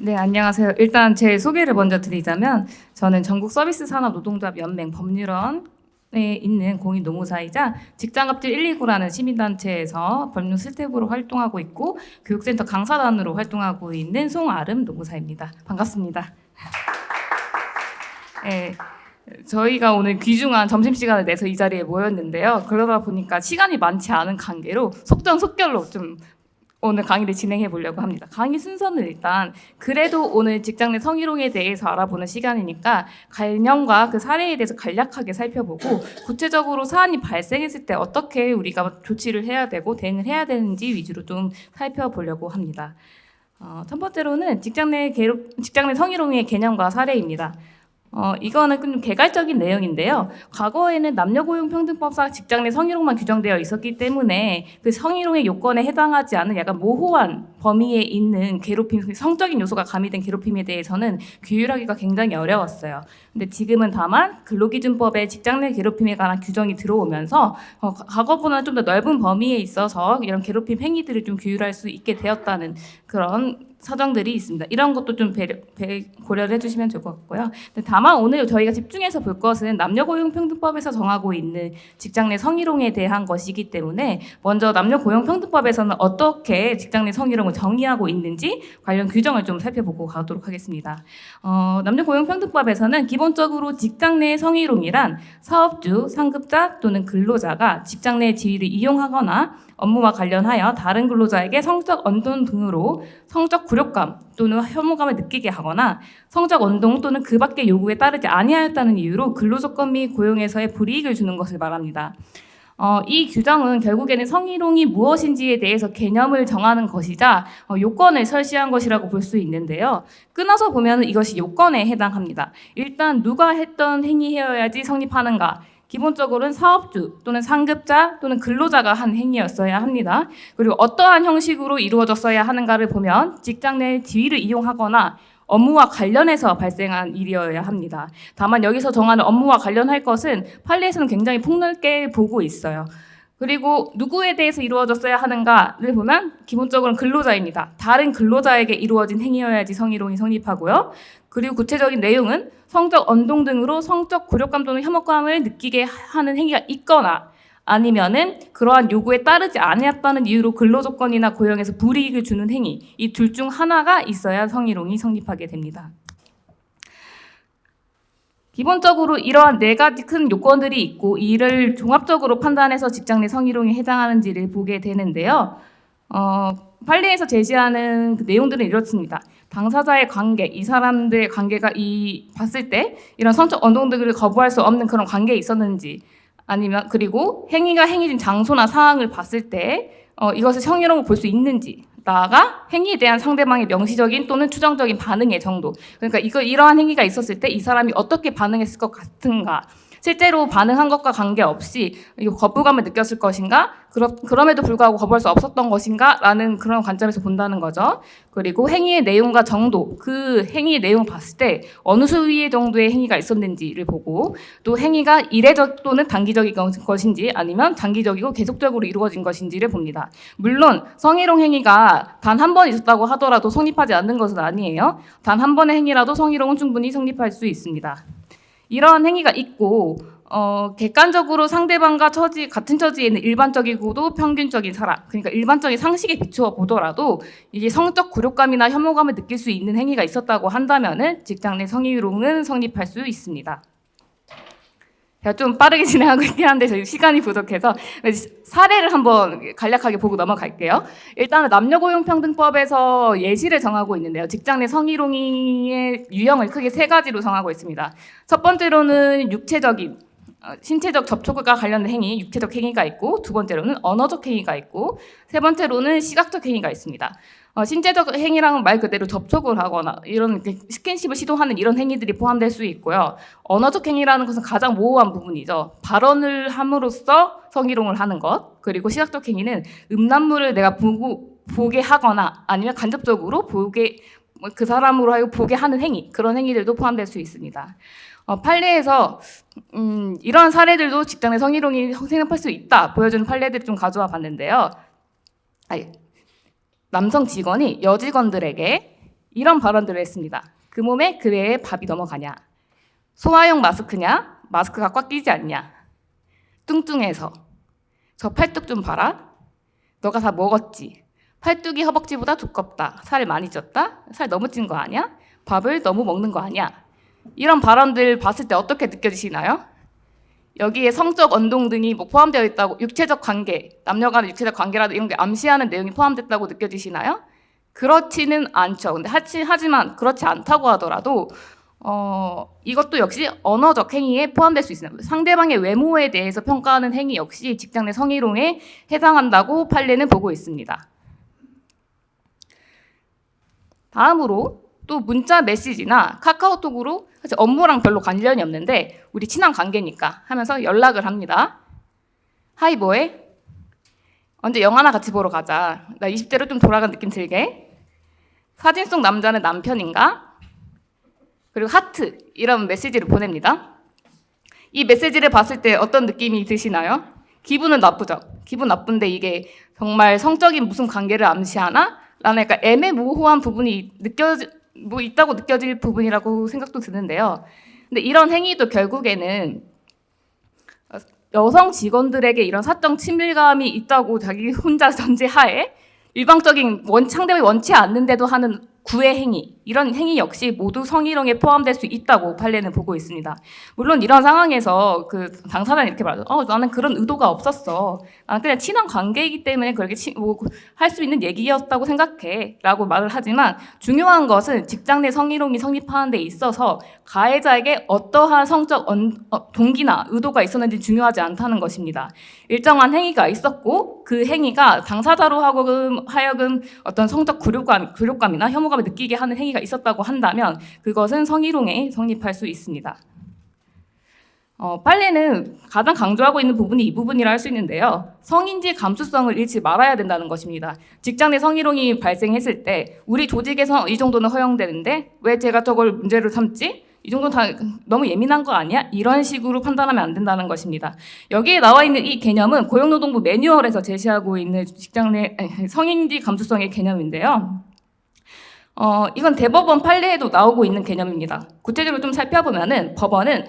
네, 안녕하세요. 일단 제 소개를 먼저 드리자면 저는 전국서비스산업노동조합연맹 법률원에 있는 공익노무사이자 직장갑질 129라는 시민단체에서 법률 스텝으로 활동하고 있고 교육센터 강사단으로 활동하고 있는 송아름 노무사입니다. 반갑습니다. 네, 저희가 오늘 귀중한 점심시간을 내서 이 자리에 모였는데요. 그러다 보니까 시간이 많지 않은 관계로 속전속결로 좀 오늘 강의를 진행해 보려고 합니다. 강의 순서는 일단 그래도 오늘 직장 내 성희롱에 대해서 알아보는 시간이니까 관념과 그 사례에 대해서 간략하게 살펴보고 구체적으로 사안이 발생했을 때 어떻게 우리가 조치를 해야 되고 대응을 해야 되는지 위주로 좀 살펴보려고 합니다. 첫 번째로는 직장 내 성희롱의 개념과 사례입니다. 이거는 좀 개괄적인 내용인데요. 과거에는 남녀고용평등법상 직장 내 성희롱만 규정되어 있었기 때문에 그 성희롱의 요건에 해당하지 않은 약간 모호한 범위에 있는 괴롭힘, 성적인 요소가 가미된 괴롭힘에 대해서는 규율하기가 굉장히 어려웠어요. 근데 지금은 다만 근로기준법에 직장 내 괴롭힘에 관한 규정이 들어오면서 과거보다는 좀 더 넓은 범위에 있어서 이런 괴롭힘 행위들을 좀 규율할 수 있게 되었다는 그런 사정들이 있습니다. 이런 것도 좀 고려를 해주시면 좋을 것 같고요. 다만 오늘 저희가 집중해서 볼 것은 남녀고용평등법에서 정하고 있는 직장 내 성희롱에 대한 것이기 때문에 먼저 남녀고용평등법에서는 어떻게 직장 내 성희롱을 정의하고 있는지 관련 규정을 좀 살펴보고 가도록 하겠습니다. 남녀고용평등법에서는 기본적으로 직장 내 성희롱이란 사업주, 상급자 또는 근로자가 직장 내 지위를 이용하거나 업무와 관련하여 다른 근로자에게 성적 언동 등으로 성적 굴욕감 또는 혐오감을 느끼게 하거나 성적 언동 또는 그 밖의 요구에 따르지 아니하였다는 이유로 근로조건 및 고용에서의 불이익을 주는 것을 말합니다. 이 규정은 결국에는 성희롱이 무엇인지에 대해서 개념을 정하는 것이자 요건을 설시한 것이라고 볼 수 있는데요. 끊어서 보면 이것이 요건에 해당합니다. 일단 누가 했던 행위여야지 성립하는가? 기본적으로는 사업주 또는 상급자 또는 근로자가 한 행위였어야 합니다. 그리고 어떠한 형식으로 이루어졌어야 하는가를 보면 직장 내 지위를 이용하거나 업무와 관련해서 발생한 일이어야 합니다. 다만 여기서 정하는 업무와 관련할 것은 판례에서는 굉장히 폭넓게 보고 있어요. 그리고 누구에 대해서 이루어졌어야 하는가를 보면 기본적으로는 근로자입니다. 다른 근로자에게 이루어진 행위여야지 성희롱이 성립하고요. 그리고 구체적인 내용은 성적 언동 등으로 성적 굴욕감 또는 혐오감을 느끼게 하는 행위가 있거나 아니면은 그러한 요구에 따르지 않았다는 이유로 근로조건이나 고용에서 불이익을 주는 행위, 이 둘 중 하나가 있어야 성희롱이 성립하게 됩니다. 기본적으로 이러한 네 가지 큰 요건들이 있고 이를 종합적으로 판단해서 직장 내 성희롱에 해당하는지를 보게 되는데요. 판례에서 제시하는 그 내용들은 이렇습니다. 당사자의 관계, 이 사람들의 관계가 봤을 때 이런 성적 언동들을 거부할 수 없는 그런 관계에 있었는지 아니면 그리고 행위가 행해진 장소나 상황을 봤을 때 이것을 성희롱으로 볼 수 있는지 나아가 행위에 대한 상대방의 명시적인 또는 추정적인 반응의 정도. 그러니까 이러한 행위가 있었을 때 이 사람이 어떻게 반응했을 것 같은가. 실제로 반응한 것과 관계없이 거부감을 느꼈을 것인가? 그럼에도 불구하고 거부할 수 없었던 것인가? 라는 그런 관점에서 본다는 거죠. 그리고 행위의 내용과 정도, 그 행위의 내용을 봤을 때 어느 수위의 정도의 행위가 있었는지를 보고 또 행위가 이례적 또는 단기적인 것인지 아니면 장기적이고 계속적으로 이루어진 것인지를 봅니다. 물론 성희롱 행위가 단 한 번 있었다고 하더라도 성립하지 않는 것은 아니에요. 단 한 번의 행위라도 성희롱은 충분히 성립할 수 있습니다. 이러한 행위가 있고 객관적으로 상대방과 같은 처지에 있는 일반적이고도 평균적인 사람, 그러니까 일반적인 상식에 비추어 보더라도 이게 성적 굴욕감이나 혐오감을 느낄 수 있는 행위가 있었다고 한다면은 직장 내 성희롱은 성립할 수 있습니다. 제가 좀 빠르게 진행하고 있긴 한데 저희 시간이 부족해서 사례를 한번 간략하게 보고 넘어갈게요. 일단은 남녀고용평등법에서 예시를 정하고 있는데요. 직장 내 성희롱의 유형을 크게 세 가지로 정하고 있습니다. 첫 번째로는 신체적 접촉과 관련된 행위, 육체적 행위가 있고 두 번째로는 언어적 행위가 있고 세 번째로는 시각적 행위가 있습니다. 신체적 행위랑은 말 그대로 접촉을 하거나 이런 스킨십을 시도하는 이런 행위들이 포함될 수 있고요. 언어적 행위라는 것은 가장 모호한 부분이죠. 발언을 함으로써 성희롱을 하는 것. 그리고 시각적 행위는 음란물을 내가 보게 하거나 아니면 간접적으로 그 사람으로 하여금 보게 하는 행위, 그런 행위들도 포함될 수 있습니다. 판례에서 이러한 사례들도 직장 내 성희롱이 성립할 수 있다 보여주는 판례들을 좀 가져와 봤는데요. 남성 직원이 여직원들에게 이런 발언들을 했습니다. 그 몸에 그 배에 밥이 넘어가냐? 소화용 마스크냐? 마스크가 꽉 끼지 않냐? 뚱뚱해서. 저 팔뚝 좀 봐라. 너가 다 먹었지. 팔뚝이 허벅지보다 두껍다. 살 많이 쪘다. 살 너무 찐 거 아니야? 밥을 너무 먹는 거 아니야? 이런 발언들 봤을 때 어떻게 느껴지시나요? 여기에 성적 언동 등이 뭐 포함되어 있다고, 육체적 관계, 남녀 간의 육체적 관계라도 이런 게 암시하는 내용이 포함됐다고 느껴지시나요? 그렇지는 않죠. 근데 하지만 그렇지 않다고 하더라도 이것도 역시 언어적 행위에 포함될 수 있습니다. 상대방의 외모에 대해서 평가하는 행위 역시 직장 내 성희롱에 해당한다고 판례는 보고 있습니다. 다음으로 또 문자 메시지나 카카오톡으로 사실 업무랑 별로 관련이 없는데 우리 친한 관계니까 하면서 연락을 합니다. 하이 뭐해? 언제 영화나 같이 보러 가자. 나 20대로 좀 돌아간 느낌 들게. 사진 속 남자는 남편인가? 그리고 하트 이런 메시지를 보냅니다. 이 메시지를 봤을 때 어떤 느낌이 드시나요? 기분은 나쁘죠. 기분 나쁜데 이게 정말 성적인 무슨 관계를 암시하나? 라는 약간 애매모호한 부분이 있다고 느껴질 부분이라고 생각도 드는데요. 근데 이런 행위도 결국에는 여성 직원들에게 이런 사적 친밀감이 있다고 자기 혼자 전제하에 일방적인 상대방이 원치 않는데도 하는 구애 행위, 이런 행위 역시 모두 성희롱에 포함될 수 있다고 판례는 보고 있습니다. 물론 이런 상황에서 그 당사자는 이렇게 말하죠. 나는 그런 의도가 없었어. 나는 그냥 친한 관계이기 때문에 그렇게 할 수 있는 얘기였다고 생각해. 라고 말을 하지만 중요한 것은 직장 내 성희롱이 성립하는 데 있어서 가해자에게 어떠한 성적 동기나 의도가 있었는지 중요하지 않다는 것입니다. 일정한 행위가 있었고 그 행위가 당사자로 하여금 어떤 성적 굴욕감이나 혐오감을 느끼게 하는 행위가 있었다고 한다면 그것은 성희롱에 성립할 수 있습니다. 판례는 가장 강조하고 있는 부분이 이 부분이라 할 수 있는데요. 성인지 감수성을 잃지 말아야 된다는 것입니다. 직장 내 성희롱이 발생했을 때 우리 조직에서 이 정도는 허용되는데 왜 제가 저걸 문제로 삼지? 이 정도는 다 너무 예민한 거 아니야? 이런 식으로 판단하면 안 된다는 것입니다. 여기에 나와 있는 이 개념은 고용노동부 매뉴얼에서 제시하고 있는 직장 내 성인지 감수성의 개념인데요. 이건 대법원 판례에도 나오고 있는 개념입니다. 구체적으로 좀 살펴보면은 법원은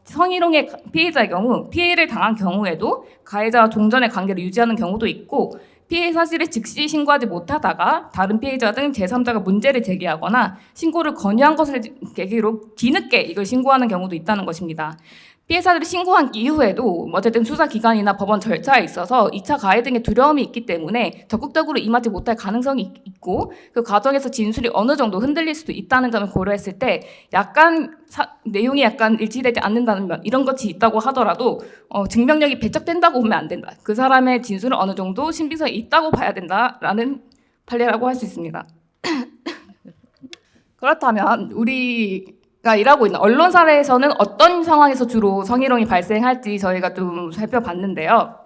성희롱의 피해자의 경우 피해를 당한 경우에도 가해자와 종전의 관계를 유지하는 경우도 있고 피해 사실을 즉시 신고하지 못하다가 다른 피해자 등 제3자가 문제를 제기하거나 신고를 권유한 것을 계기로 뒤늦게 이걸 신고하는 경우도 있다는 것입니다. 피해 사실을 신고한 이후에도 어쨌든 수사기관이나 법원 절차에 있어서 2차 가해 등의 두려움이 있기 때문에 적극적으로 임하지 못할 가능성이 있고 그 과정에서 진술이 어느 정도 흔들릴 수도 있다는 점을 고려했을 때 약간 내용이 약간 일치되지 않는다는 면 이런 것이 있다고 하더라도 증명력이 배척된다고 보면 안 된다. 그 사람의 진술은 어느 정도 신빙성이 있다고 봐야 된다라는 판례라고 할 수 있습니다. 그렇다면 우리가 일하고 있는 언론사에서는 어떤 상황에서 주로 성희롱이 발생할지 저희가 좀 살펴봤는데요.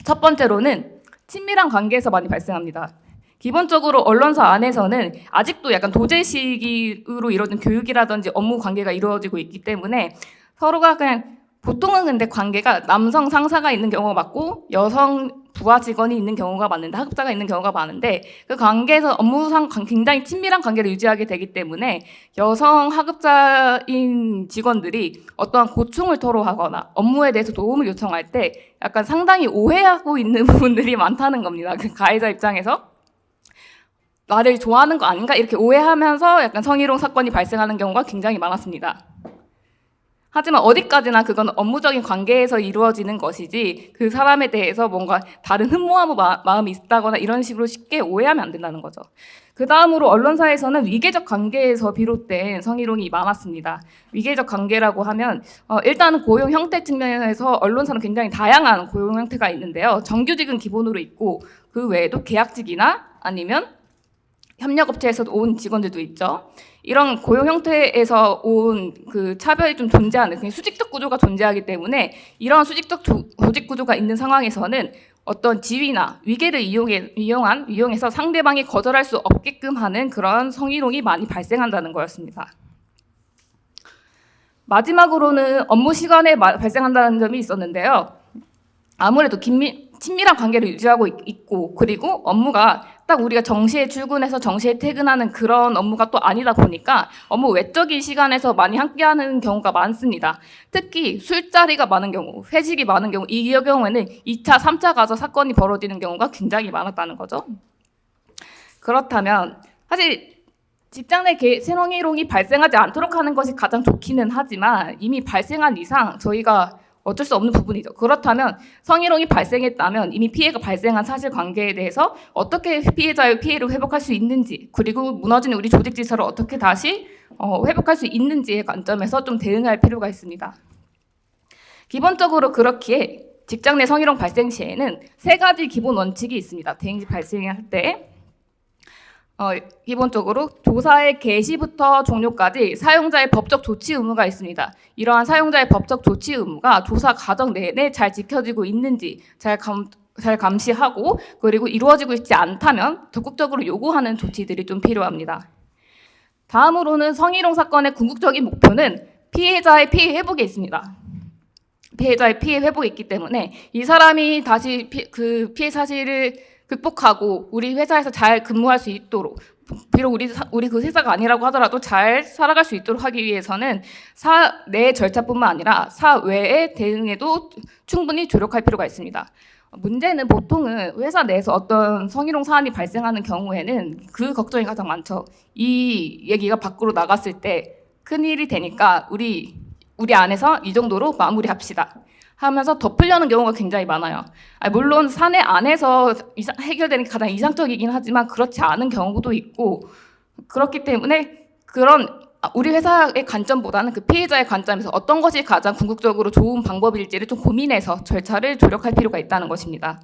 첫 번째로는 친밀한 관계에서 많이 발생합니다. 기본적으로 언론사 안에서는 아직도 약간 도제식으로 이루어진 교육이라든지 업무 관계가 이루어지고 있기 때문에 서로가 그냥 보통은 근데 관계가 남성 상사가 있는 경우가 많고 여성 부하 직원이 있는 경우가 많은데 하급자가 있는 경우가 많은데 그 관계에서 업무상 굉장히 친밀한 관계를 유지하게 되기 때문에 여성 하급자인 직원들이 어떠한 고충을 토로하거나 업무에 대해서 도움을 요청할 때 약간 상당히 오해하고 있는 부분들이 많다는 겁니다. 그 가해자 입장에서 나를 좋아하는 거 아닌가 이렇게 오해하면서 약간 성희롱 사건이 발생하는 경우가 굉장히 많았습니다. 하지만 어디까지나 그건 업무적인 관계에서 이루어지는 것이지 그 사람에 대해서 뭔가 다른 흠모하는 마음이 있다거나 이런 식으로 쉽게 오해하면 안 된다는 거죠. 그 다음으로 언론사에서는 위계적 관계에서 비롯된 성희롱이 많았습니다. 위계적 관계라고 하면 일단은 고용 형태 측면에서 언론사는 굉장히 다양한 고용 형태가 있는데요. 정규직은 기본으로 있고 그 외에도 계약직이나 아니면 협력업체에서 온 직원들도 있죠. 이런 고용 형태에서 온 그 차별이 좀 존재하는 수직적 구조가 존재하기 때문에 이런 수직적 조직 구조가 있는 상황에서는 어떤 지위나 위계를 이용해서 상대방이 거절할 수 없게끔 하는 그런 성희롱이 많이 발생한다는 거였습니다. 마지막으로는 업무 시간에 발생한다는 점이 있었는데요. 아무래도 친밀한 관계를 유지하고 있고, 그리고 업무가 딱 우리가 정시에 출근해서 정시에 퇴근하는 그런 업무가 또 아니다 보니까 업무 외적인 시간에서 많이 함께하는 경우가 많습니다. 특히 술자리가 많은 경우, 회식이 많은 경우, 이 경우에는 2차, 3차 가서 사건이 벌어지는 경우가 굉장히 많았다는 거죠. 그렇다면 사실 직장 내 성희롱이 발생하지 않도록 하는 것이 가장 좋기는 하지만 이미 발생한 이상 저희가 어쩔 수 없는 부분이죠. 그렇다면 성희롱이 발생했다면 이미 피해가 발생한 사실관계에 대해서 어떻게 피해자의 피해를 회복할 수 있는지, 그리고 무너진 우리 조직 질서를 어떻게 다시 회복할 수 있는지의 관점에서 좀 대응할 필요가 있습니다. 기본적으로 그렇기에 직장 내 성희롱 발생 시에는 3가지 기본 원칙이 있습니다. 대응이 발생할 때 기본적으로 조사의 개시부터 종료까지 사용자의 법적 조치 의무가 있습니다. 이러한 사용자의 법적 조치 의무가 조사 과정 내내 잘 지켜지고 있는지 잘 감시하고, 그리고 이루어지고 있지 않다면 적극적으로 요구하는 조치들이 좀 필요합니다. 다음으로는 성희롱 사건의 궁극적인 목표는 피해자의 피해 회복에 있습니다. 피해자의 피해 회복이 있기 때문에 이 사람이 다시 그 피해 사실을 극복하고 우리 회사에서 잘 근무할 수 있도록, 비록 우리 그 회사가 아니라고 하더라도 잘 살아갈 수 있도록 하기 위해서는 사내 절차뿐만 아니라 사외의 대응에도 충분히 조력할 필요가 있습니다. 문제는 보통은 회사 내에서 어떤 성희롱 사안이 발생하는 경우에는 그 걱정이 가장 많죠. 이 얘기가 밖으로 나갔을 때 큰일이 되니까 우리 안에서 이 정도로 마무리합시다 하면서 덮으려는 경우가 굉장히 많아요. 물론 사내 안에서 해결되는 게 가장 이상적이긴 하지만 그렇지 않은 경우도 있고, 그렇기 때문에 그런 우리 회사의 관점보다는 그 피해자의 관점에서 어떤 것이 가장 궁극적으로 좋은 방법일지를 좀 고민해서 절차를 조력할 필요가 있다는 것입니다.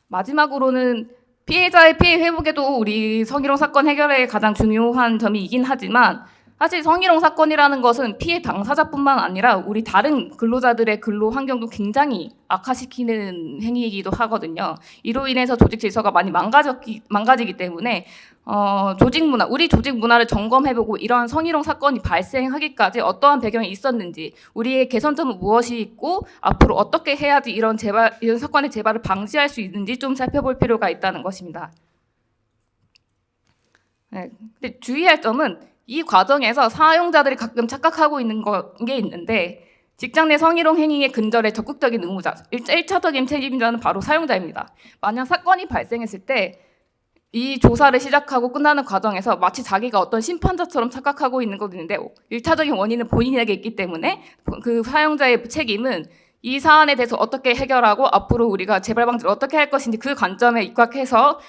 마지막으로는 피해자의 피해 회복에도 우리 성희롱 사건 해결에 가장 중요한 점이긴 하지만, 사실 성희롱 사건이라는 것은 피해 당사자뿐만 아니라 우리 다른 근로자들의 근로 환경도 굉장히 악화시키는 행위이기도 하거든요. 이로 인해서 조직 질서가 많이 망가지기 때문에 우리 조직 문화를 점검해보고 이러한 성희롱 사건이 발생하기까지 어떠한 배경이 있었는지, 우리의 개선점은 무엇이 있고 앞으로 어떻게 해야지 이런 사건의 재발을 방지할 수 있는지 좀 살펴볼 필요가 있다는 것입니다. 네, 근데 주의할 점은 이 과정에서 사용자들이 가끔 착각하고 있는 게 있는데, 직장 내 성희롱 행위의 근절에 적극적인 의무자, 1차적인 책임자는 바로 사용자입니다. 만약 사건이 발생했을 때 이 조사를 시작하고 끝나는 과정에서 마치 자기가 어떤 심판자처럼 착각하고 있는 것도 있는데, 1차적인 원인은 본인에게 있기 때문에 그 사용자의 책임은 이 사안에 대해서 어떻게 해결하고 앞으로 우리가 재발 방지를 어떻게 할 것인지 그 관점에 입각해서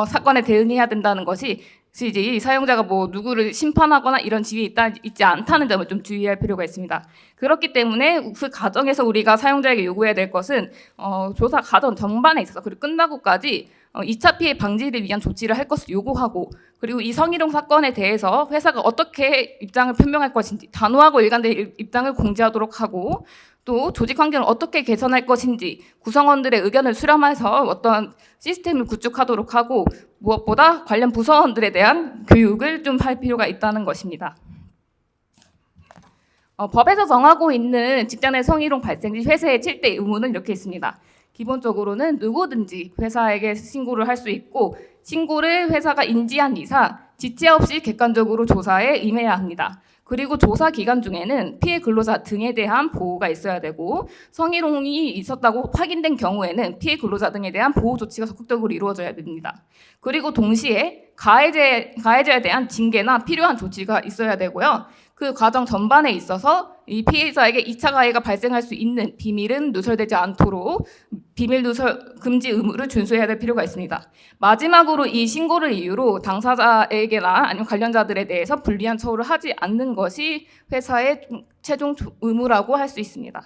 사건에 대응해야 된다는 것이 이 사용자가 누구를 심판하거나 이런 지위에 있지 않다는 점을 좀 주의할 필요가 있습니다. 그렇기 때문에 그 과정에서 우리가 사용자에게 요구해야 될 것은 조사 과정 전반에 있어서 그리고 끝나고까지 2차 피해 방지를 위한 조치를 할 것을 요구하고, 그리고 이 성희롱 사건에 대해서 회사가 어떻게 입장을 표명할 것인지 단호하고 일관된 입장을 공지하도록 하고, 또 조직 환경을 어떻게 개선할 것인지 구성원들의 의견을 수렴해서 어떤 시스템을 구축하도록 하고, 무엇보다 관련 부서원들에 대한 교육을 좀 할 필요가 있다는 것입니다. 법에서 정하고 있는 직장 내 성희롱 발생 시 회사의 7대 의무는 이렇게 있습니다. 기본적으로는 누구든지 회사에게 신고를 할 수 있고, 신고를 회사가 인지한 이상 지체 없이 객관적으로 조사에 임해야 합니다. 그리고 조사 기간 중에는 피해 근로자 등에 대한 보호가 있어야 되고, 성희롱이 있었다고 확인된 경우에는 피해 근로자 등에 대한 보호 조치가 적극적으로 이루어져야 됩니다. 그리고 동시에 가해자에 대한 징계나 필요한 조치가 있어야 되고요. 그 과정 전반에 있어서 이 피해자에게 2차 가해가 발생할 수 있는 비밀은 누설되지 않도록 비밀 누설 금지 의무를 준수해야 될 필요가 있습니다. 마지막으로 이 신고를 이유로 당사자에게나 아니면 관련자들에 대해서 불리한 처우를 하지 않는 것이 회사의 최종 의무라고 할 수 있습니다.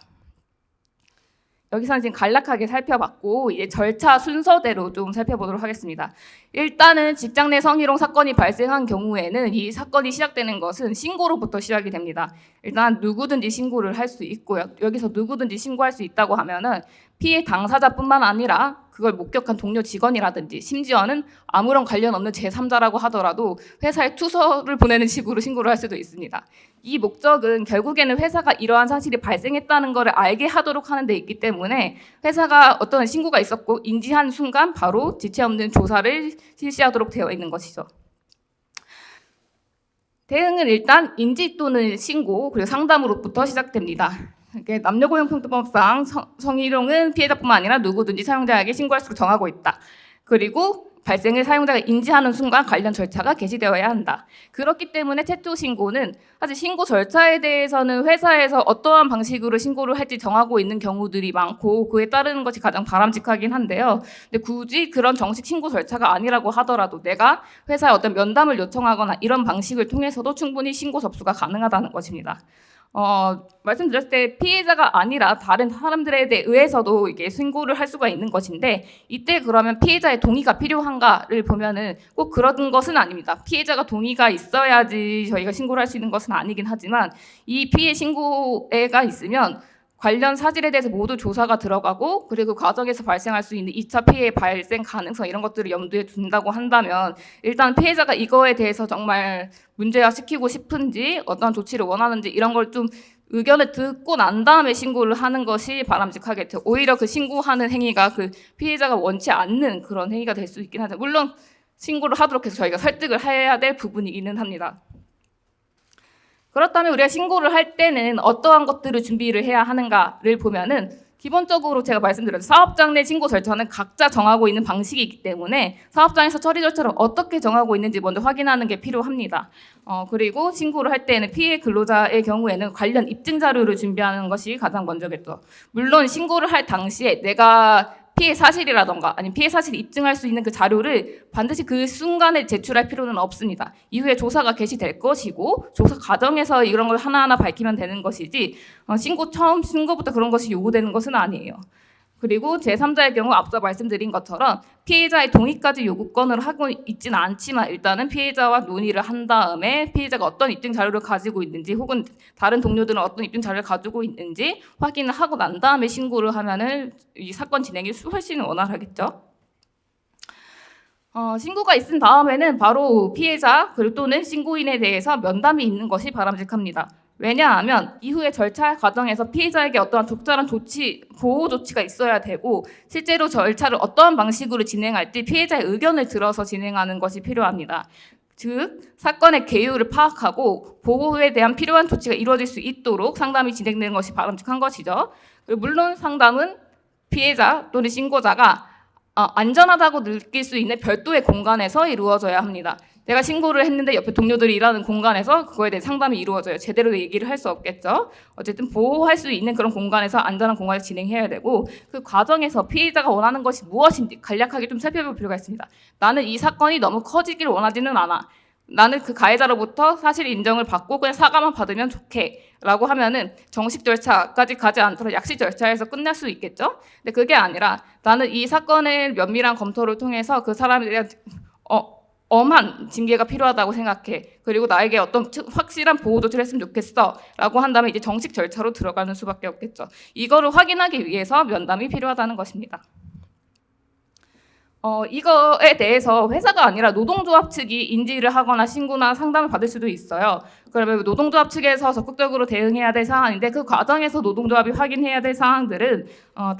여기서는 지금 간략하게 살펴봤고, 이제 절차 순서대로 좀 살펴보도록 하겠습니다. 일단은 직장 내 성희롱 사건이 발생한 경우에는 이 사건이 시작되는 것은 신고로부터 시작이 됩니다. 일단 누구든지 신고를 할 수 있고요. 여기서 누구든지 신고할 수 있다고 하면은 피해 당사자뿐만 아니라 그걸 목격한 동료 직원이라든지 심지어는 아무런 관련 없는 제3자라고 하더라도 회사에 투서를 보내는 식으로 신고를 할 수도 있습니다. 이 목적은 결국에는 회사가 이러한 사실이 발생했다는 것을 알게 하도록 하는 데 있기 때문에 회사가 어떤 신고가 있었고 인지한 순간 바로 지체 없는 조사를 실시하도록 되어 있는 것이죠. 대응은 일단 인지 또는 신고 그리고 상담으로부터 시작됩니다. 남녀고용평등법상 성희롱은 피해자뿐만 아니라 누구든지 사용자에게 신고할 수 정하고 있다. 그리고 발생을 사용자가 인지하는 순간 관련 절차가 개시되어야 한다. 그렇기 때문에 최초 신고는 사실 신고 절차에 대해서는 회사에서 어떠한 방식으로 신고를 할지 정하고 있는 경우들이 많고 그에 따르는 것이 가장 바람직하긴 한데요. 근데 굳이 그런 정식 신고 절차가 아니라고 하더라도 내가 회사에 어떤 면담을 요청하거나 이런 방식을 통해서도 충분히 신고 접수가 가능하다는 것입니다. 말씀드렸을 때 피해자가 아니라 다른 사람들에 의해서도 이게 신고를 할 수가 있는 것인데 이때 그러면 피해자의 동의가 필요한가를 보면은 꼭 그런 것은 아닙니다. 피해자가 동의가 있어야지 저희가 신고를 할 수 있는 것은 아니긴 하지만 이 피해 신고가 있으면 관련 사실에 대해서 모두 조사가 들어가고 그리고 과정에서 발생할 수 있는 2차 피해 발생 가능성 이런 것들을 염두에 둔다고 한다면 일단 피해자가 이거에 대해서 정말 문제화시키고 싶은지 어떤 조치를 원하는지 이런 걸 좀 의견을 듣고 난 다음에 신고를 하는 것이 바람직하겠죠. 오히려 그 신고하는 행위가 그 피해자가 원치 않는 그런 행위가 될 수 있긴 하죠. 물론 신고를 하도록 해서 저희가 설득을 해야 될 부분이기는 합니다. 그렇다면 우리가 신고를 할 때는 어떠한 것들을 준비를 해야 하는가를 보면은 기본적으로 제가 말씀드렸죠. 사업장 내 신고 절차는 각자 정하고 있는 방식이기 때문에 사업장에서 처리 절차를 어떻게 정하고 있는지 먼저 확인하는 게 필요합니다. 그리고 신고를 할 때는 피해 근로자의 경우에는 관련 입증 자료를 준비하는 것이 가장 먼저겠죠. 물론 신고를 할 당시에 내가 피해 사실이라던가 아니면 피해 사실을 입증할 수 있는 그 자료를 반드시 그 순간에 제출할 필요는 없습니다. 이후에 조사가 개시될 것이고 조사 과정에서 이런 걸 하나하나 밝히면 되는 것이지 신고부터 그런 것이 요구되는 것은 아니에요. 그리고 제3자의 경우 앞서 말씀드린 것처럼 피해자의 동의까지 요구권을 하고 있지는 않지만 일단은 피해자와 논의를 한 다음에 피해자가 어떤 입증 자료를 가지고 있는지 혹은 다른 동료들은 어떤 입증 자료를 가지고 있는지 확인을 하고 난 다음에 신고를 하면은 이 사건 진행이 훨씬 원활하겠죠. 신고가 있은 다음에는 바로 피해자 그리고 또는 신고인에 대해서 면담이 있는 것이 바람직합니다. 왜냐하면 이후의 절차 과정에서 피해자에게 어떠한 적절한 보호 조치가 있어야 되고 실제로 절차를 어떠한 방식으로 진행할지 피해자의 의견을 들어서 진행하는 것이 필요합니다. 즉 사건의 개요를 파악하고 보호에 대한 필요한 조치가 이루어질 수 있도록 상담이 진행되는 것이 바람직한 것이죠. 물론 상담은 피해자 또는 신고자가 안전하다고 느낄 수 있는 별도의 공간에서 이루어져야 합니다. 내가 신고를 했는데 옆에 동료들이 일하는 공간에서 그거에 대해 상담이 이루어져요. 제대로 얘기를 할 수 없겠죠. 어쨌든 보호할 수 있는 그런 공간에서 안전한 공간에서 진행해야 되고 그 과정에서 피해자가 원하는 것이 무엇인지 간략하게 좀 살펴볼 필요가 있습니다. 나는 이 사건이 너무 커지길 원하지는 않아. 나는 그 가해자로부터 사실 인정을 받고 그냥 사과만 받으면 좋게 라고 하면은 정식 절차까지 가지 않도록 약식 절차에서 끝날 수 있겠죠. 근데 그게 아니라 나는 이 사건의 면밀한 검토를 통해서 그 사람에 대한 엄한 징계가 필요하다고 생각해. 그리고 나에게 어떤 확실한 보호 조치를 했으면 좋겠어. 라고 한다면 이제 정식 절차로 들어가는 수밖에 없겠죠. 이거를 확인하기 위해서 면담이 필요하다는 것입니다. 이거에 대해서 회사가 아니라 노동조합 측이 인지를 하거나 신고나 상담을 받을 수도 있어요. 그러면 노동조합 측에서 적극적으로 대응해야 될 사안인데 그 과정에서 노동조합이 확인해야 될 사항들은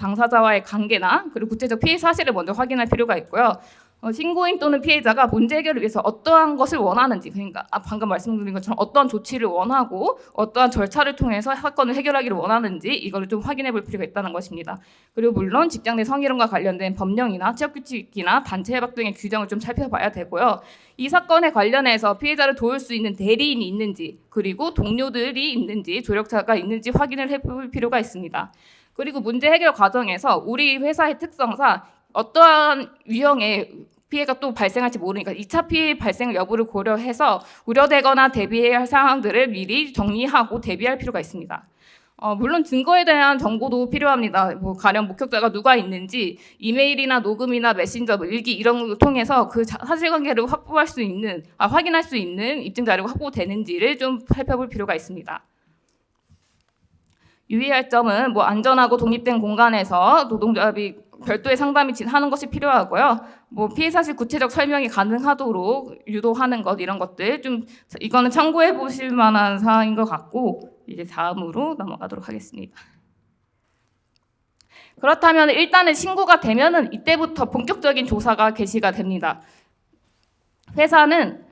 당사자와의 관계나 그리고 구체적 피해 사실을 먼저 확인할 필요가 있고요. 신고인 또는 피해자가 문제 해결을 위해서 어떠한 것을 원하는지, 그러니까 방금 말씀드린 것처럼 어떠한 조치를 원하고 어떠한 절차를 통해서 사건을 해결하기를 원하는지 이걸 좀 확인해 볼 필요가 있다는 것입니다. 그리고 물론 직장 내 성희롱과 관련된 법령이나 취업규칙이나 단체 협약 등의 규정을 좀 살펴봐야 되고요. 이 사건에 관련해서 피해자를 도울 수 있는 대리인이 있는지 그리고 동료들이 있는지 조력자가 있는지 확인을 해볼 필요가 있습니다. 그리고 문제 해결 과정에서 우리 회사의 특성상 어떠한 유형의 피해가 또 발생할지 모르니까 2차 피해 발생 여부를 고려해서 우려되거나 대비해야 할 상황들을 미리 정리하고 대비할 필요가 있습니다. 물론 증거에 대한 정보도 필요합니다. 가령 목격자가 누가 있는지 이메일이나 녹음이나 메신저, 일기 이런 걸 통해서 그 사실관계를 확보할 수 있는, 확인할 수 있는 입증 자료가 확보되는지를 좀 살펴볼 필요가 있습니다. 유의할 점은 안전하고 독립된 공간에서 노동조합이 별도의 상담이 하는 것이 필요하고요. 뭐 피해 사실 구체적 설명이 가능하도록 유도하는 것 이런 것들 좀 이거는 참고해 보실 만한 사항인 것 같고 이제 다음으로 넘어가도록 하겠습니다. 그렇다면 일단은 신고가 되면은 이때부터 본격적인 조사가 개시가 됩니다. 회사는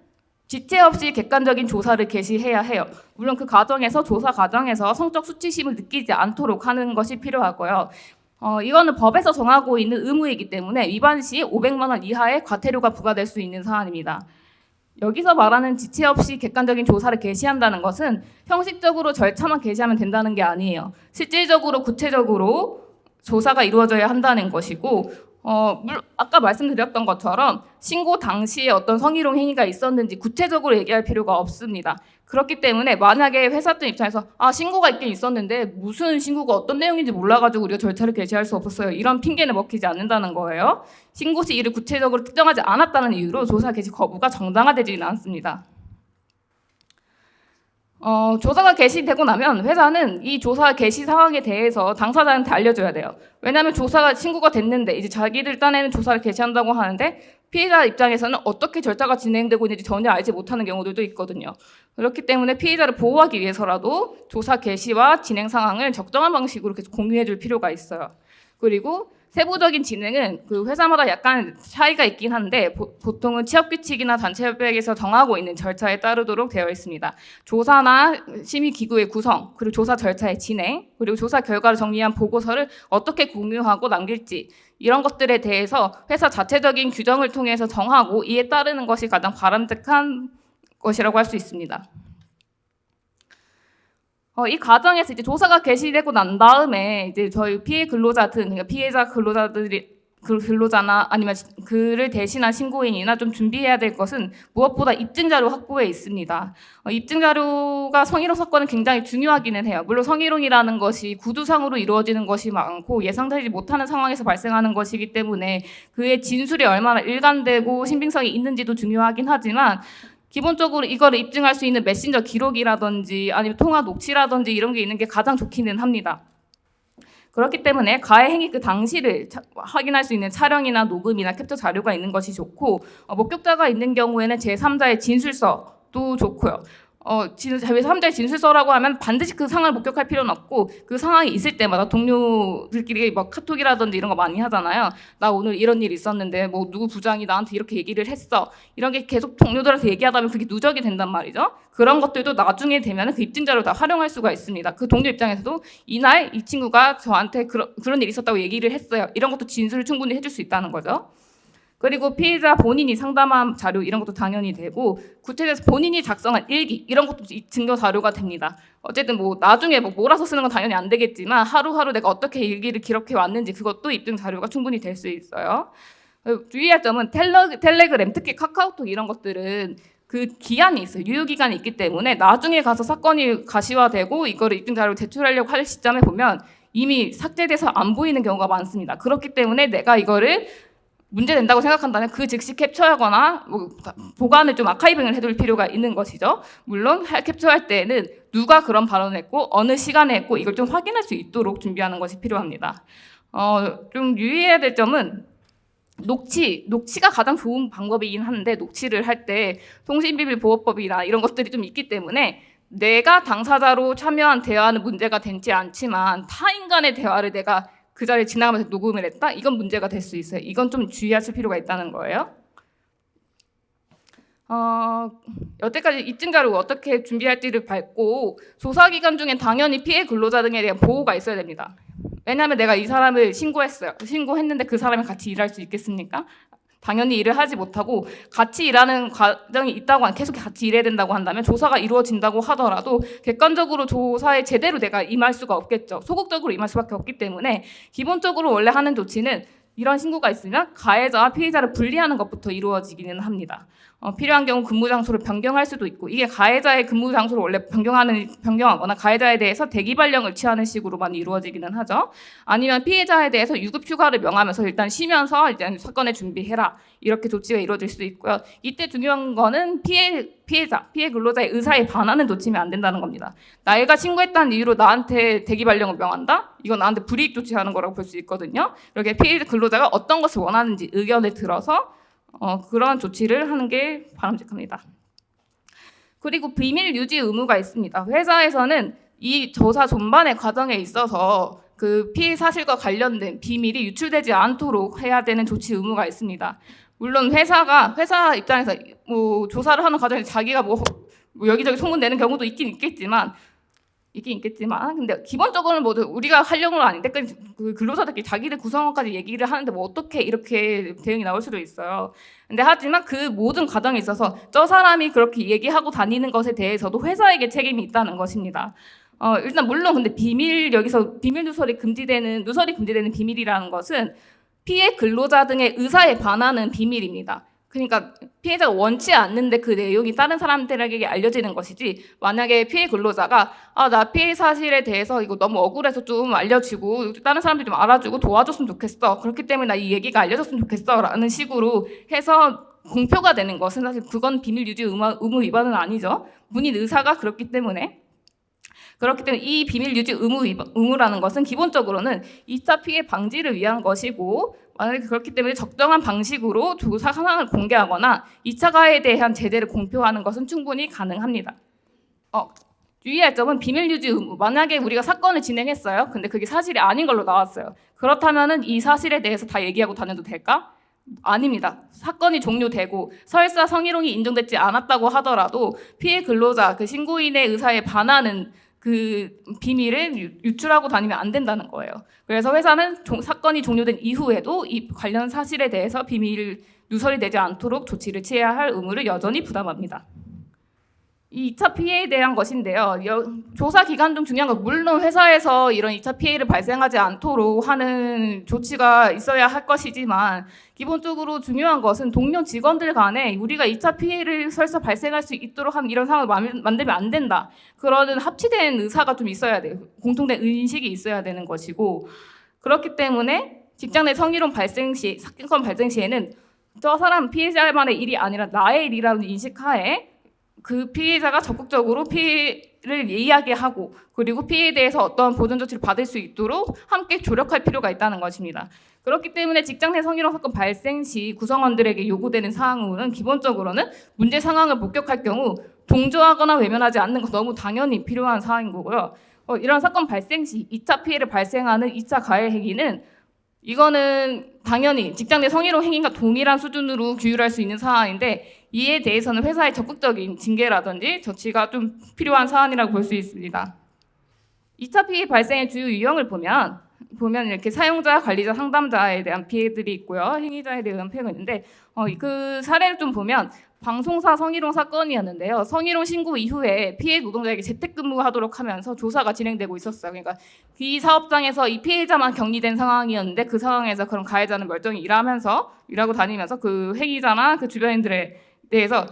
지체 없이 객관적인 조사를 개시해야 해요. 물론 그 과정에서 조사 과정에서 성적 수치심을 느끼지 않도록 하는 것이 필요하고요. 이거는 법에서 정하고 있는 의무이기 때문에 위반 시 500만 원 이하의 과태료가 부과될 수 있는 사안입니다. 여기서 말하는 지체 없이 객관적인 조사를 개시한다는 것은 형식적으로 절차만 개시하면 된다는 게 아니에요. 실질적으로 구체적으로 조사가 이루어져야 한다는 것이고 아까 말씀드렸던 것처럼 신고 당시에 어떤 성희롱 행위가 있었는지 구체적으로 얘기할 필요가 없습니다. 그렇기 때문에 만약에 회사들 입장에서 신고가 있긴 있었는데 무슨 신고가 어떤 내용인지 몰라가지고 우리가 절차를 개시할 수 없었어요. 이런 핑계는 먹히지 않는다는 거예요. 신고 시 이를 구체적으로 특정하지 않았다는 이유로 조사 개시 거부가 정당화되지는 않습니다. 조사가 개시되고 나면 회사는 이 조사 개시 상황에 대해서 당사자한테 알려줘야 돼요. 왜냐하면 조사가 신고가 됐는데 이제 자기들 딴에는 조사를 개시한다고 하는데 피해자 입장에서는 어떻게 절차가 진행되고 있는지 전혀 알지 못하는 경우들도 있거든요. 그렇기 때문에 피해자를 보호하기 위해서라도 조사 개시와 진행 상황을 적정한 방식으로 계속 공유해 줄 필요가 있어요. 그리고 세부적인 진행은 그 회사마다 약간 차이가 있긴 한데 보통은 취업규칙이나 단체협약에서 정하고 있는 절차에 따르도록 되어 있습니다. 조사나 심의기구의 구성, 그리고 조사 절차의 진행, 그리고 조사 결과를 정리한 보고서를 어떻게 공유하고 남길지 이런 것들에 대해서 회사 자체적인 규정을 통해서 정하고 이에 따르는 것이 가장 바람직한 것이라고 할 수 있습니다. 이 과정에서 이제 조사가 개시되고 난 다음에 이제 저희 피해 근로자들, 그러니까 피해자 근로자나 아니면 그를 대신한 신고인이나 좀 준비해야 될 것은 무엇보다 입증 자료 확보에 있습니다. 입증 자료가 성희롱 사건은 굉장히 중요하기는 해요. 물론 성희롱이라는 것이 구두상으로 이루어지는 것이 많고 예상되지 못하는 상황에서 발생하는 것이기 때문에 그의 진술이 얼마나 일관되고 신빙성이 있는지도 중요하긴 하지만 기본적으로 이거를 입증할 수 있는 메신저 기록이라든지 아니면 통화 녹취라든지 이런 게 있는 게 가장 좋기는 합니다. 그렇기 때문에 가해 행위 그 당시를 확인할 수 있는 촬영이나 녹음이나 캡처 자료가 있는 것이 좋고 목격자가 있는 경우에는 제3자의 진술서도 좋고요. 제3자의 진술서라고 하면 반드시 그 상황을 목격할 필요는 없고 그 상황이 있을 때마다 동료들끼리 막 카톡이라든지 이런 거 많이 하잖아요. 나 오늘 이런 일 있었는데 뭐 누구 부장이 나한테 이렇게 얘기를 했어. 이런 게 계속 동료들한테 얘기하다 보면 그게 누적이 된단 말이죠. 그런 것들도 나중에 되면 그 입증 자료를 다 활용할 수가 있습니다. 그 동료 입장에서도 이날 이 친구가 저한테 그런 일이 있었다고 얘기를 했어요. 이런 것도 진술을 충분히 해줄 수 있다는 거죠. 그리고 피해자 본인이 상담한 자료 이런 것도 당연히 되고 구체적으로 본인이 작성한 일기 이런 것도 증거 자료가 됩니다. 어쨌든 뭐 나중에 뭐 몰아서 쓰는 건 당연히 안 되겠지만 하루하루 내가 어떻게 일기를 기록해 왔는지 그것도 입증 자료가 충분히 될 수 있어요. 주의할 점은 텔레그램 특히 카카오톡 이런 것들은 그 기한이 있어요. 유효기간이 있기 때문에 나중에 가서 사건이 가시화되고 이거를 입증 자료를 제출하려고 할 시점에 보면 이미 삭제돼서 안 보이는 경우가 많습니다. 그렇기 때문에 내가 이거를 문제된다고 생각한다면 그 즉시 캡처하거나 뭐 보관을 좀 아카이빙을 해둘 필요가 있는 것이죠. 물론 캡처할 때에는 누가 그런 발언을 했고 어느 시간에 했고 이걸 좀 확인할 수 있도록 준비하는 것이 필요합니다. 좀 유의해야 될 점은 녹취가 가장 좋은 방법이긴 한데 녹취를 할 때 통신비밀보호법이나 이런 것들이 좀 있기 때문에 내가 당사자로 참여한 대화는 문제가 되지 않지만 타인 간의 대화를 내가 그 자리에 지나가면서 녹음을 했다? 이건 문제가 될 수 있어요. 이건 좀 주의하실 필요가 있다는 거예요. 여태까지 입증 자료가 어떻게 준비할지를 밟고 조사 기간 중엔 당연히 피해 근로자 등에 대한 보호가 있어야 됩니다. 왜냐하면 내가 이 사람을 신고했어요. 신고했는데 그 사람이 같이 일할 수 있겠습니까? 당연히 일을 하지 못하고 같이 일하는 과정이 있다고 계속 같이 일해야 된다고 한다면 조사가 이루어진다고 하더라도 객관적으로 조사에 제대로 내가 임할 수가 없겠죠. 소극적으로 임할 수밖에 없기 때문에 기본적으로 원래 하는 조치는 이런 신고가 있으면 가해자와 피해자를 분리하는 것부터 이루어지기는 합니다. 필요한 경우 근무 장소를 변경할 수도 있고 이게 가해자의 근무 장소를 원래 변경하거나 가해자에 대해서 대기 발령을 취하는 식으로 많이 이루어지기는 하죠. 아니면 피해자에 대해서 유급 휴가를 명하면서 일단 쉬면서 이제 사건을 준비해라 이렇게 조치가 이루어질 수도 있고요. 이때 중요한 거는 피해 근로자의 의사에 반하는 조치면 안 된다는 겁니다. 나이가 신고했다는 이유로 나한테 대기 발령을 명한다? 이건 나한테 불이익 조치하는 거라고 볼 수 있거든요. 이렇게 피해 근로자가 어떤 것을 원하는지 의견을 들어서 그런 조치를 하는 게 바람직합니다. 그리고 비밀 유지 의무가 있습니다. 회사에서는 이 조사 전반의 과정에 있어서 그 피해 사실과 관련된 비밀이 유출되지 않도록 해야 되는 조치 의무가 있습니다. 물론 회사 입장에서 뭐 조사를 하는 과정에 자기가 뭐 여기저기 소문 내는 경우도 있긴 있겠지만 근데 기본적으로는 뭐 우리가 할 영은 아닌데 그 근로자들끼리 자기들 구성원까지 얘기를 하는데 뭐 어떻게 이렇게 대응이 나올 수도 있어요. 근데 하지만 그 모든 과정에 있어서 저 사람이 그렇게 얘기하고 다니는 것에 대해서도 회사에게 책임이 있다는 것입니다. 일단 물론 근데 여기서 비밀 누설이 금지되는 비밀이라는 것은 피해 근로자 등의 의사에 반하는 비밀입니다. 그러니까 피해자가 원치 않는데 그 내용이 다른 사람들에게 알려지는 것이지, 만약에 피해 근로자가 나 피해 사실에 대해서 이거 너무 억울해서 좀 알려주고 다른 사람들이 좀 알아주고 도와줬으면 좋겠어, 그렇기 때문에 나 이 얘기가 알려졌으면 좋겠어 라는 식으로 해서 공표가 되는 것은 사실 그건 비밀 유지 의무 위반은 아니죠. 본인 의사가 그렇기 때문에 이 비밀 유지 의무라는 것은 기본적으로는 2차 피해 방지를 위한 것이고, 만약에 그렇기 때문에 적정한 방식으로 조사 상황을 공개하거나 2차 가해에 대한 제재를 공표하는 것은 충분히 가능합니다. 주의할 점은 비밀 유지 의무, 만약에 우리가 사건을 진행했어요. 근데 그게 사실이 아닌 걸로 나왔어요. 그렇다면은 이 사실에 대해서 다 얘기하고 다녀도 될까? 아닙니다. 사건이 종료되고 설사 성희롱이 인정되지 않았다고 하더라도 피해 근로자 그 신고인의 의사에 반하는 그 비밀을 유출하고 다니면 안 된다는 거예요. 그래서 회사는 사건이 종료된 이후에도 이 관련 사실에 대해서 비밀 누설이 되지 않도록 조치를 취해야 할 의무를 여전히 부담합니다. 이 2차 피해에 대한 것인데요. 조사 기간 중 중요한 건 물론 회사에서 이런 2차 피해를 발생하지 않도록 하는 조치가 있어야 할 것이지만, 기본적으로 중요한 것은 동료 직원들 간에 우리가 2차 피해를 설사 발생할 수 있도록 하는 이런 상황을 만들면 안 된다. 그러는 합치된 의사가 좀 있어야 돼요. 공통된 인식이 있어야 되는 것이고, 그렇기 때문에 직장 내 성희롱 발생 시, 사건 발생 시에는 저 사람 피해자만의 일이 아니라 나의 일이라는 인식하에 그 피해자가 적극적으로 피해를 이야기하고, 그리고 피해에 대해서 어떤 보전 조치를 받을 수 있도록 함께 조력할 필요가 있다는 것입니다. 그렇기 때문에 직장 내 성희롱 사건 발생 시 구성원들에게 요구되는 사항은 기본적으로는 문제 상황을 목격할 경우 동조하거나 외면하지 않는 것, 너무 당연히 필요한 사항인 거고요. 이런 사건 발생 시 2차 피해를 발생하는 2차 가해 행위는 이거는 당연히 직장 내 성희롱 행위가 동일한 수준으로 규율할 수 있는 사안인데, 이에 대해서는 회사의 적극적인 징계라든지 조치가 좀 필요한 사안이라고 볼 수 있습니다. 2차 피해 발생의 주요 유형을 보면 이렇게 사용자, 관리자, 상담자에 대한 피해들이 있고요. 행위자에 대한 피해가 있는데, 그 사례를 좀 보면 방송사 성희롱 사건이었는데요. 성희롱 신고 이후에 피해 노동자에게 재택근무하도록 하면서 조사가 진행되고 있었어요. 그러니까 이 사업장에서 이 피해자만 격리된 상황이었는데, 그 상황에서 그런 가해자는 멀쩡히 일하고 다니면서 그 행위자나 그 주변인들에 대해서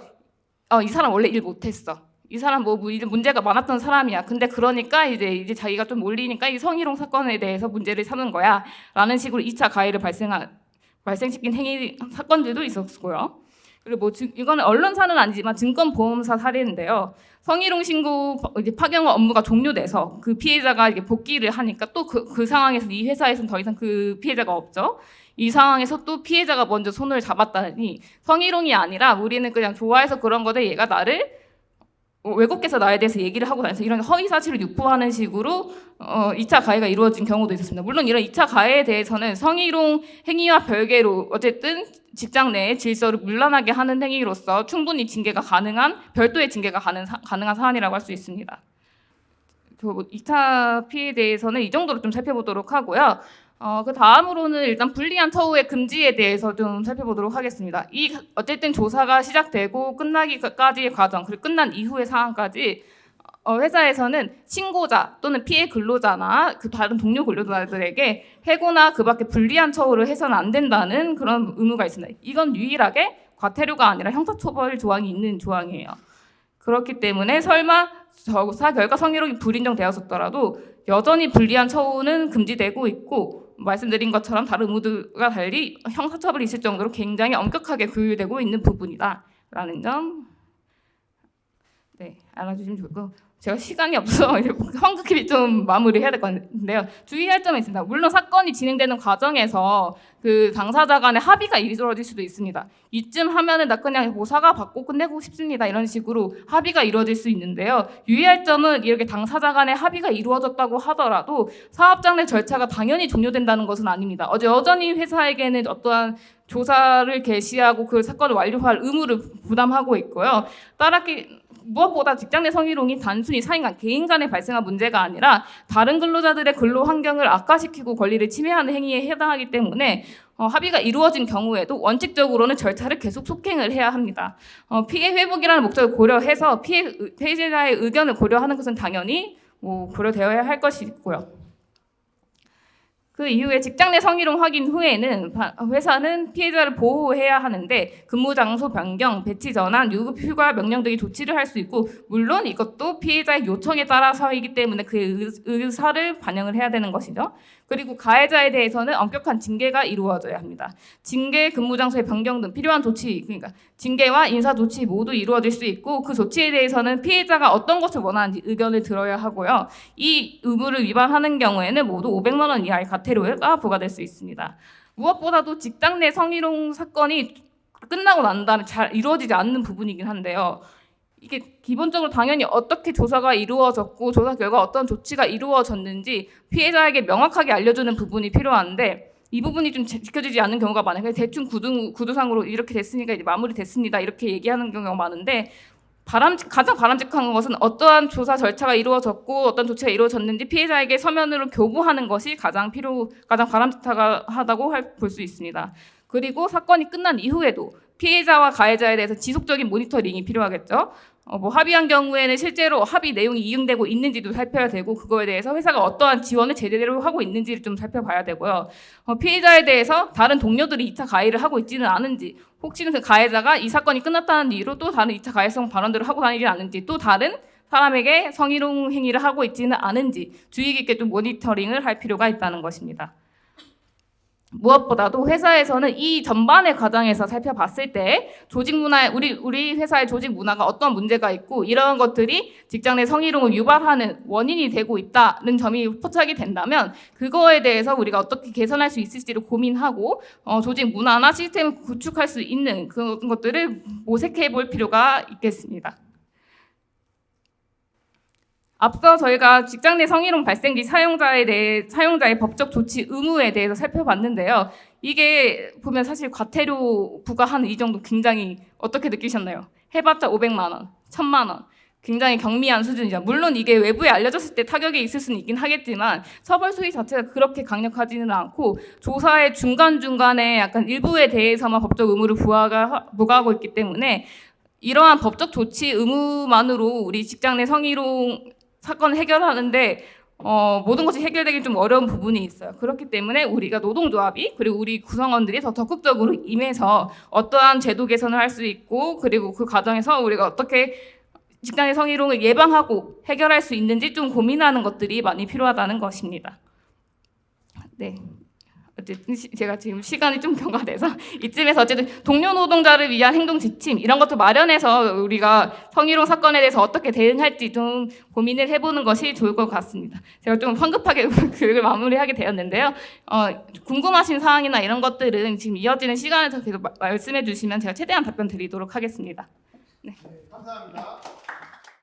이 사람 원래 일 못했어, 이 사람 뭐 문제가 많았던 사람이야, 근데 그러니까 이제 자기가 좀 몰리니까 이 성희롱 사건에 대해서 문제를 삼은 거야 라는 식으로 2차 가해를 발생시킨 행위 사건들도 있었고요. 그리고 뭐 이거는 언론사는 아니지만 증권보험사 사례인데요. 성희롱 신고 이제 파견 업무가 종료돼서 그 피해자가 이제 복귀를 하니까 또 그 상황에서 이 회사에서는 더 이상 그 피해자가 없죠. 이 상황에서 또 피해자가 먼저 손을 잡았다니, 성희롱이 아니라 우리는 그냥 좋아해서 그런 거데 얘가 나를 왜곡해서 나에 대해서 얘기를 하고 다녀서 이런 허위 사실을 유포하는 식으로 2차 가해가 이루어진 경우도 있었습니다. 물론 이런 2차 가해에 대해서는 성희롱 행위와 별개로 어쨌든 직장 내의 질서를 문란하게 하는 행위로서 충분히 별도의 징계가 가능한 사안이라고 할 수 있습니다. 2차 피해에 대해서는 이 정도로 좀 살펴보도록 하고요. 그 다음으로는 일단 불리한 처우의 금지에 대해서 좀 살펴보도록 하겠습니다. 어쨌든 조사가 시작되고 끝나기까지의 과정, 그리고 끝난 이후의 상황까지 회사에서는 신고자 또는 피해 근로자나 그 다른 동료 근로자들에게 해고나 그 밖에 불리한 처우를 해서는 안 된다는 그런 의무가 있습니다. 이건 유일하게 과태료가 아니라 형사처벌 조항이 있는 조항이에요. 그렇기 때문에 설마 조사 결과 성희롱이 불인정되었었더라도 여전히 불리한 처우는 금지되고 있고, 말씀드린 것처럼 다른 의무들과 달리 형사처벌이 있을 정도로 굉장히 엄격하게 규율되고 있는 부분이다라는 점 네, 알아주시면 좋고 제가 시간이 없어서 이제 황급히 좀 마무리해야 될 것 같은데요. 주의할 점이 있습니다. 물론 사건이 진행되는 과정에서 그 당사자 간의 합의가 이루어질 수도 있습니다. 이쯤 하면은 나 그냥 뭐 사과 받고 끝내고 싶습니다. 이런 식으로 합의가 이루어질 수 있는데요. 유의할 점은 이렇게 당사자 간의 합의가 이루어졌다고 하더라도 사업장 내 절차가 당연히 종료된다는 것은 아닙니다. 여전히 회사에게는 어떠한 조사를 개시하고 그 사건을 완료할 의무를 부담하고 있고요. 따라서 무엇보다 직장 내 성희롱이 단순히 사인 간, 개인 간에 발생한 문제가 아니라 다른 근로자들의 근로 환경을 악화시키고 권리를 침해하는 행위에 해당하기 때문에 합의가 이루어진 경우에도 원칙적으로는 절차를 계속 속행을 해야 합니다. 피해 회복이라는 목적을 고려해서 피해자의 의견을 고려하는 것은 당연히 고려되어야 할 것이고요. 그 이후에 직장 내 성희롱 확인 후에는 회사는 피해자를 보호해야 하는데 근무 장소 변경, 배치 전환, 유급 휴가 명령 등의 조치를 할 수 있고 물론 이것도 피해자의 요청에 따라서이기 때문에 그의 의사를 반영을 해야 되는 것이죠. 그리고 가해자에 대해서는 엄격한 징계가 이루어져야 합니다. 징계, 근무 장소의 변경 등 필요한 조치, 그러니까 징계와 인사 조치 모두 이루어질 수 있고 그 조치에 대해서는 피해자가 어떤 것을 원하는지 의견을 들어야 하고요. 이 의무를 위반하는 경우에는 모두 500만 원 이하의 과태료가 부과될 수 있습니다. 무엇보다도 직장 내 성희롱 사건이 끝나고 난 다음에 잘 이루어지지 않는 부분이긴 한데요. 이게 기본적으로 당연히 어떻게 조사가 이루어졌고 조사 결과 어떤 조치가 이루어졌는지 피해자에게 명확하게 알려주는 부분이 필요한데 이 부분이 좀 지켜지지 않는 경우가 많아요. 그래서 대충 구두상으로 이렇게 됐으니까 이제 마무리됐습니다. 이렇게 얘기하는 경우가 많은데 가장 바람직한 것은 어떠한 조사 절차가 이루어졌고 어떤 조치가 이루어졌는지 피해자에게 서면으로 교부하는 것이 가장 바람직하다고 볼 수 있습니다. 그리고 사건이 끝난 이후에도 피해자와 가해자에 대해서 지속적인 모니터링이 필요하겠죠. 합의한 경우에는 실제로 합의 내용이 이행되고 있는지도 살펴야 되고 그거에 대해서 회사가 어떠한 지원을 제대로 하고 있는지를 좀 살펴봐야 되고요. 피해자에 대해서 다른 동료들이 2차 가해를 하고 있지는 않은지 혹시는 그 가해자가 이 사건이 끝났다는 이유로 또 다른 2차 가해성 발언들을 하고 다니지 않은지 또 다른 사람에게 성희롱 행위를 하고 있지는 않은지 주의 깊게 좀 모니터링을 할 필요가 있다는 것입니다. 무엇보다도 회사에서는 이 전반의 과정에서 살펴봤을 때 조직 문화, 우리 회사의 조직 문화가 어떤 문제가 있고 이러한 것들이 직장 내 성희롱을 유발하는 원인이 되고 있다는 점이 포착이 된다면 그거에 대해서 우리가 어떻게 개선할 수 있을지를 고민하고 조직 문화나 시스템을 구축할 수 있는 그런 것들을 모색해 볼 필요가 있겠습니다. 앞서 저희가 직장 내 성희롱 발생 시 사용자의 법적 조치 의무에 대해서 살펴봤는데요. 이게 보면 사실 과태료 부과하는 이 정도 굉장히 어떻게 느끼셨나요? 해봤자 500만 원, 1000만 원. 굉장히 경미한 수준이죠. 물론 이게 외부에 알려졌을 때 타격이 있을 수는 있긴 하겠지만 처벌 수위 자체가 그렇게 강력하지는 않고 조사의 중간중간에 약간 일부에 대해서만 법적 의무를 부과하고 있기 때문에 이러한 법적 조치 의무만으로 우리 직장 내 성희롱 사건을 해결하는데 모든 것이 해결되기 좀 어려운 부분이 있어요. 그렇기 때문에 우리가 노동조합이 그리고 우리 구성원들이 더 적극적으로 임해서 어떠한 제도 개선을 할 수 있고 그리고 그 과정에서 우리가 어떻게 직장의 성희롱을 예방하고 해결할 수 있는지 좀 고민하는 것들이 많이 필요하다는 것입니다. 네. 어쨌든 제가 지금 시간이 좀 경과돼서 이쯤에서 어쨌든 동료 노동자를 위한 행동 지침 이런 것도 마련해서 우리가 성희롱 사건에 대해서 어떻게 대응할지 좀 고민을 해보는 것이 좋을 것 같습니다. 제가 좀 황급하게 교육을 마무리하게 되었는데요. 궁금하신 사항이나 이런 것들은 지금 이어지는 시간에서 계속 말씀해 주시면 제가 최대한 답변 드리도록 하겠습니다. 네. 감사합니다.